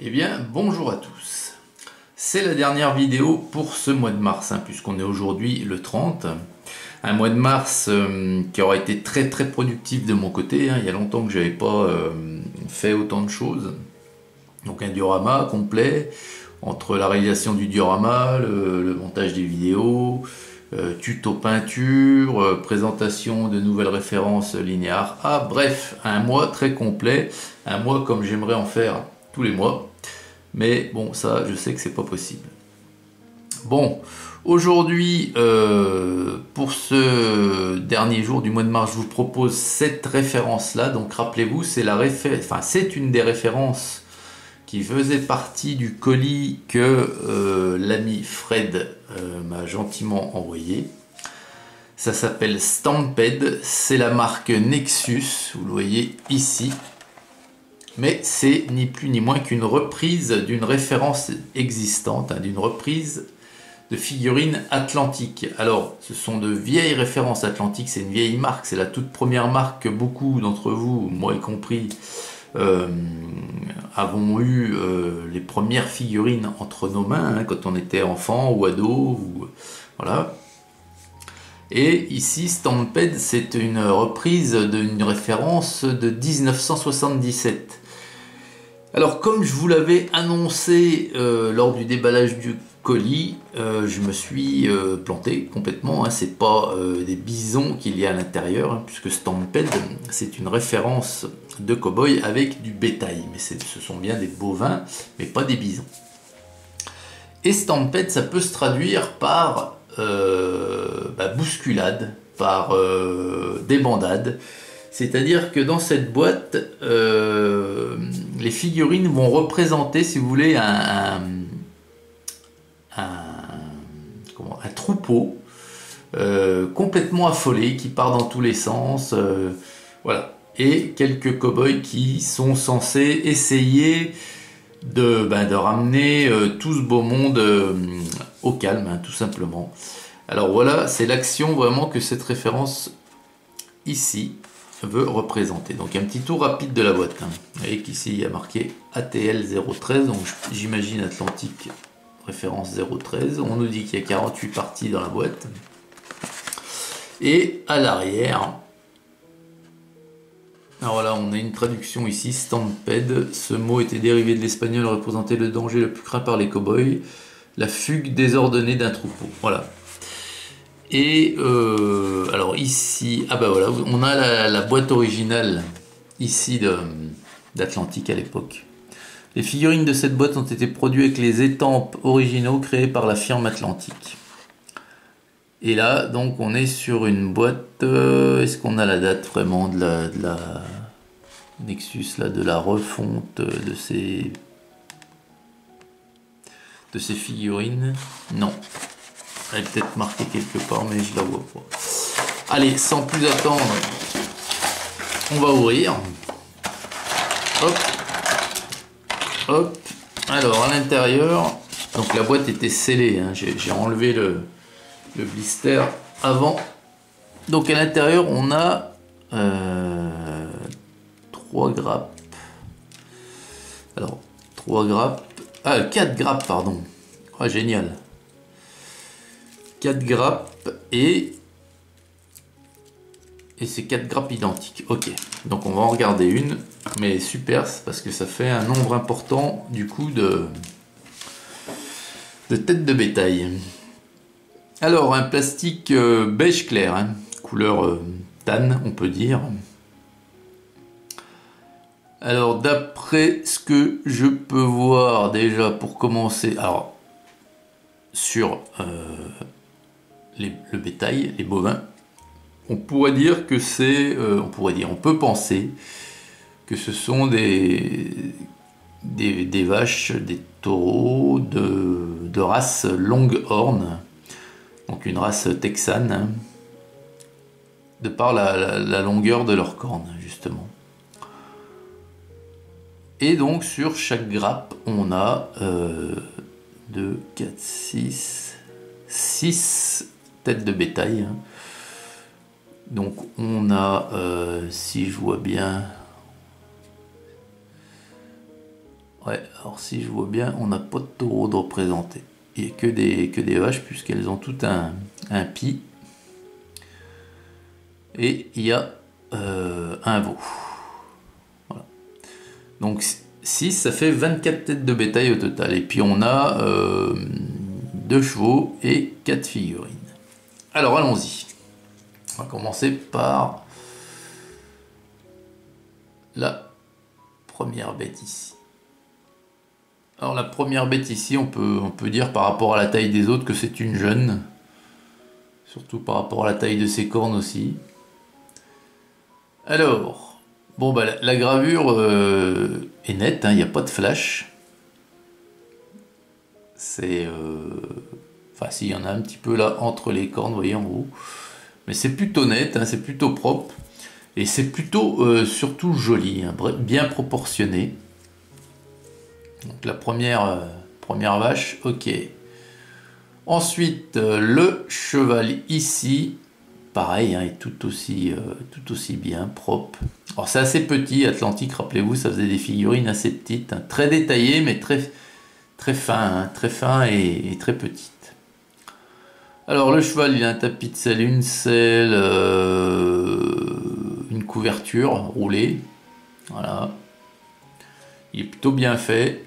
Eh bien, bonjour à tous. C'est la dernière vidéo pour ce mois de mars, puisqu'on est aujourd'hui le 30. Un mois de mars qui aura été très productif de mon côté. Il y a longtemps que je n'avais pas fait autant de choses. Donc un diorama complet, entre la réalisation du diorama, le montage des vidéos, tuto peinture, présentation de nouvelles références linéaires. Ah bref, un mois très complet, un mois comme j'aimerais en faire tous les mois. Mais bon, ça, je sais que c'est pas possible. Bon, aujourd'hui, pour ce dernier jour du mois de mars, je vous propose cette référence-là. Donc, rappelez-vous, c'est c'est une des références qui faisait partie du colis que l'ami Fred m'a gentiment envoyé. Ça s'appelle Stamped. C'est la marque Nexus. Vous le voyez ici. Mais c'est ni plus ni moins qu'une reprise d'une référence existante, d'une reprise de figurines Atlantique. Alors, ce sont de vieilles références Atlantique, c'est une vieille marque, c'est la toute première marque que beaucoup d'entre vous, moi y compris, avons eu les premières figurines entre nos mains, quand on était enfant ou ado, voilà. Et ici, Stamped, c'est une reprise d'une référence de 1977. Alors, comme je vous l'avais annoncé lors du déballage du colis, je me suis planté complètement. C'est pas des bisons qu'il y a à l'intérieur, puisque Stamped, c'est une référence de cow-boy avec du bétail. Mais ce sont bien des bovins, mais pas des bisons. Et Stamped, ça peut se traduire par bousculade, par débandade. C'est-à-dire que dans cette boîte, les figurines vont représenter, si vous voulez, un troupeau complètement affolé, qui part dans tous les sens, voilà. Et quelques cow-boys qui sont censés essayer de ramener tout ce beau monde au calme, tout simplement. Alors voilà, c'est l'action vraiment que cette référence ici veut représenter. Donc un petit tour rapide de la boîte. Vous voyez qu'ici il y a marqué ATL 013, donc j'imagine Atlantique référence 013. On nous dit qu'il y a 48 parties dans la boîte. Et à l'arrière, alors là on a une traduction ici, Stamped. Ce mot était dérivé de l'espagnol, représentait le danger le plus craint par les cow-boys, la fugue désordonnée d'un troupeau. Voilà. Et alors ici, voilà, on a la boîte originale ici d'Atlantique à l'époque. Les figurines de cette boîte ont été produites avec les étampes originaux créés par la firme Atlantique. Et là, donc, on est sur une boîte. Est-ce qu'on a la date vraiment de la Nexus, là, de la refonte de ces figurines? Non. Elle est peut-être marquée quelque part, mais je la vois pas. Allez, sans plus attendre, on va ouvrir. Hop. Hop. Alors, à l'intérieur, donc la boîte était scellée. J'ai enlevé le blister avant. Donc, à l'intérieur, on a 3 grappes. Alors, 3 grappes. Ah, 4 grappes, pardon. Ah, génial. 4 grappes et c'est 4 grappes identiques. Ok, donc on va en regarder une, mais super, parce que ça fait un nombre important du coup de têtes de bétail. Alors un plastique beige clair, couleur tan on peut dire. Alors d'après ce que je peux voir déjà pour commencer, alors sur le bétail, les bovins, on pourrait dire que c'est, on peut penser que ce sont des vaches, des taureaux de race Longhorn, donc une race texane, de par la longueur de leurs cornes, justement. Et donc sur chaque grappe, on a 2, 4, 6 têtes de bétail. Donc on a, si je vois bien, Ouais, alors si je vois bien, on n'a pas de taureau de représenté. Il n'y a que des vaches, puisqu'elles ont tout un pis. Et il y a un veau. Voilà. Donc 6, ça fait 24 têtes de bétail au total. Et puis on a 2 chevaux et 4 figurines. Alors allons-y. On va commencer par la première bête ici. Alors la première bête ici, on peut dire par rapport à la taille des autres que c'est une jeune. Surtout par rapport à la taille de ses cornes aussi. Alors, bon bah la gravure est nette, il n'y a pas de flash. C'est... Enfin si, il y en a un petit peu là entre les cornes, vous voyez en haut. Mais c'est plutôt net, c'est plutôt propre. Et c'est plutôt surtout joli, bien proportionné. Donc la première vache, ok. Ensuite, le cheval ici, pareil, est tout aussi bien propre. Alors c'est assez petit, Atlantique, rappelez-vous, ça faisait des figurines assez petites, très détaillées, mais très fin et très petites. Alors le cheval, il a un tapis de selle, une selle, une couverture roulée. Voilà. Il est plutôt bien fait.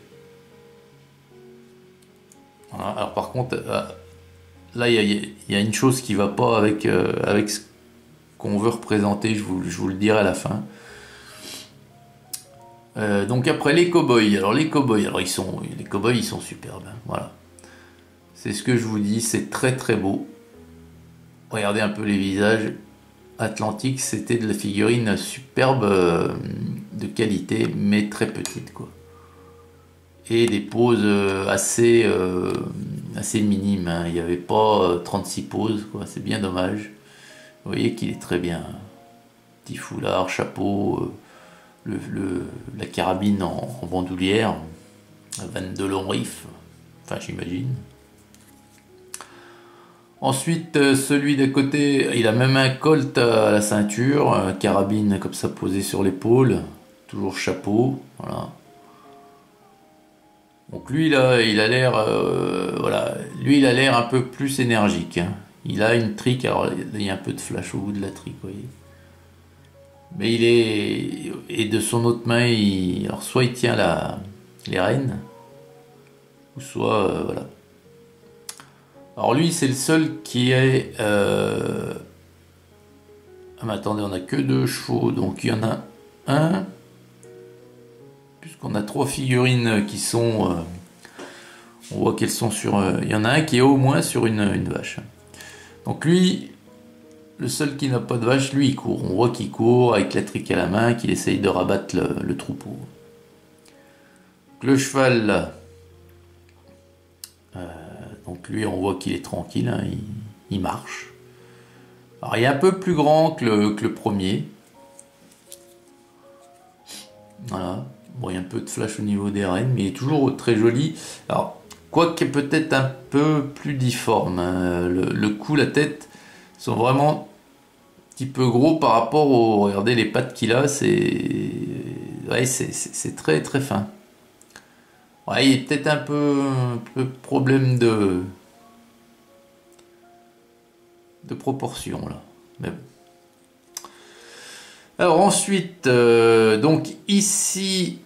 Voilà. Alors par contre, là il y a une chose qui va pas avec ce qu'on veut représenter, je vous le dirai à la fin. Donc après les cow-boys, alors les cow-boys ils sont superbes, voilà. C'est ce que je vous dis, c'est très beau. Regardez un peu les visages. Atlantique, c'était de la figurine superbe, de qualité, mais très petite quoi. Et des poses assez minimes, il n'y avait pas 36 poses quoi, c'est bien dommage. Vous voyez qu'il est très bien. Petit foulard, chapeau, la carabine en bandoulière, 22 longs riffs, enfin j'imagine. Ensuite, celui d'à côté, il a même un colt à la ceinture, carabine comme ça posée sur l'épaule, toujours chapeau, voilà. Donc lui, là, il a l'air, voilà, lui, il a l'air un peu plus énergique. Il a une trique, alors il y a un peu de flash au bout de la trique, vous voyez. Mais il est, et de son autre main, alors soit il tient les rênes, ou soit, voilà. Alors lui, c'est le seul qui est... Ah mais attendez, on n'a que 2 chevaux, donc il y en a un, puisqu'on a 3 figurines qui sont... on voit qu'elles sont sur... il y en a un qui est au moins sur une vache. Donc lui, le seul qui n'a pas de vache, lui il court. On voit qu'il court avec la trique à la main, qu'il essaye de rabattre le troupeau. Donc, le cheval là... donc lui, on voit qu'il est tranquille, il marche. Alors il est un peu plus grand que le premier. Voilà. Bon, il y a un peu de flash au niveau des rênes, mais il est toujours très joli. Alors, quoique peut-être un peu plus difforme. Le cou, la tête sont vraiment un petit peu gros par rapport au... Regardez les pattes qu'il a, c'est... Ouais, c'est très fin. Ouais, il y a peut-être un peu problème de proportion là. Mais bon. Alors ensuite, donc ici,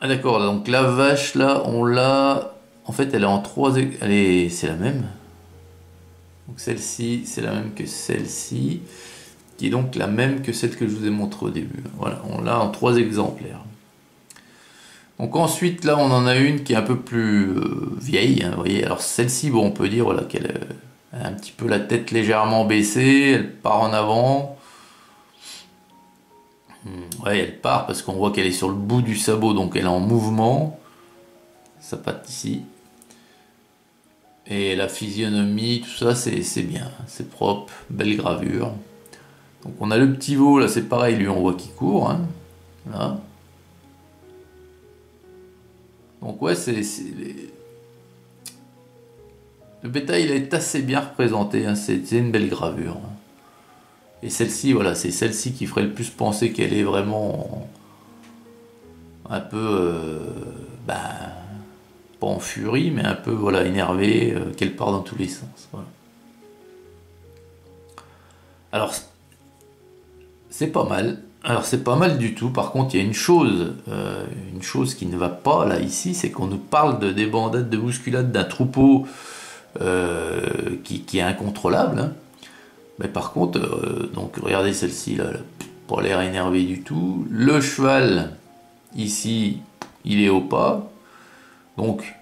ah d'accord, donc la vache là, on l'a, en fait elle est en 3, c'est la même. Donc celle-ci, c'est la même que celle-ci, qui est donc la même que celle que je vous ai montrée au début. Voilà, on l'a en 3 exemplaires. Donc ensuite là on en a une qui est un peu plus vieille, vous voyez. Alors celle-ci, bon, on peut dire voilà, qu'elle a un petit peu la tête légèrement baissée, elle part en avant. Ouais, elle part parce qu'on voit qu'elle est sur le bout du sabot, donc elle est en mouvement. Ça patte ici. Et la physionomie, tout ça, c'est bien, c'est propre, belle gravure. Donc on a le petit veau, là c'est pareil, lui on voit qu'il court. Là. Donc ouais, le bétail il est assez bien représenté, c'est une belle gravure. Et celle-ci, voilà, c'est celle-ci qui ferait le plus penser qu'elle est vraiment un peu, ben, pas en furie, mais un peu voilà, énervé, qu'elle part dans tous les sens. Voilà. Alors, c'est pas mal. Alors, c'est pas mal du tout. Par contre, il y a une chose qui ne va pas là, ici, c'est qu'on nous parle de débandade, de bousculade d'un troupeau qui est incontrôlable. Hein. Mais par contre, donc regardez celle-ci là, elle a pas l'air énervée du tout. Le cheval, ici, il est au pas. Donc,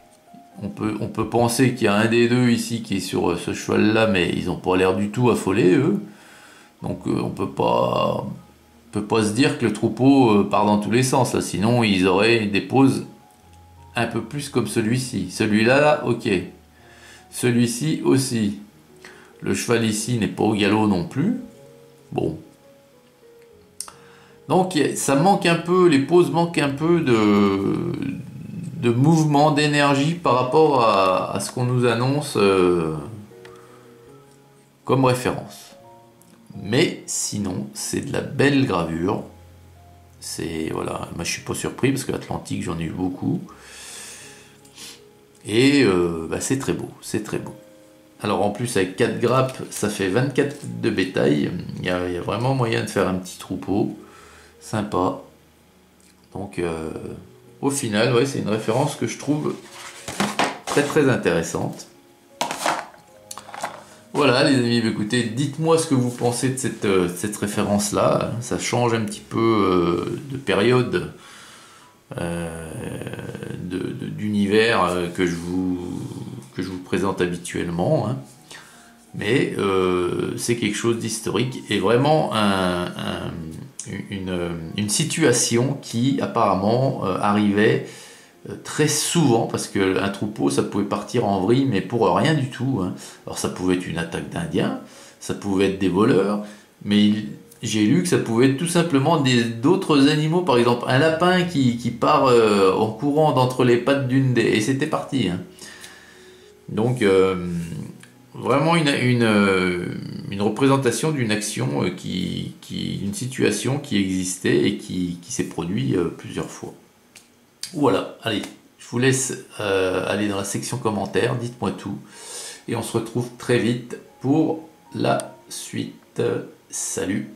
on peut penser qu'il y a un des deux ici qui est sur ce cheval-là, mais ils n'ont pas l'air du tout affolés, eux. Donc, on peut pas se dire que le troupeau part dans tous les sens. Là. Sinon, ils auraient des poses un peu plus comme celui-ci. Celui-là, ok. Celui-ci aussi. Le cheval ici n'est pas au galop non plus. Bon. Donc ça manque un peu, les poses manquent un peu de mouvement, d'énergie par rapport à ce qu'on nous annonce comme référence. Mais sinon, c'est de la belle gravure. C'est voilà, moi je suis pas surpris parce que l'Atlantique j'en ai eu beaucoup. Et c'est très beau, c'est très beau. Alors en plus avec 4 grappes, ça fait 24 de bétail. Il y a vraiment moyen de faire un petit troupeau. Sympa. Donc au final, ouais, c'est une référence que je trouve très très intéressante. Voilà les amis, écoutez, dites-moi ce que vous pensez de cette référence-là. Ça change un petit peu de période d'univers que je vous présente habituellement. Hein. Mais c'est quelque chose d'historique et vraiment une situation qui apparemment arrivait très souvent parce qu'un troupeau ça pouvait partir en vrille mais pour rien du tout. Hein. Alors ça pouvait être une attaque d'Indiens, ça pouvait être des voleurs, mais j'ai lu que ça pouvait être tout simplement d'autres animaux, par exemple un lapin qui part en courant d'entre les pattes d'une des... Et c'était parti. Hein. Donc vraiment une représentation d'une action une situation qui existait et qui s'est produite plusieurs fois. Voilà, allez, je vous laisse aller dans la section commentaires, dites-moi tout. Et on se retrouve très vite pour la suite. Salut!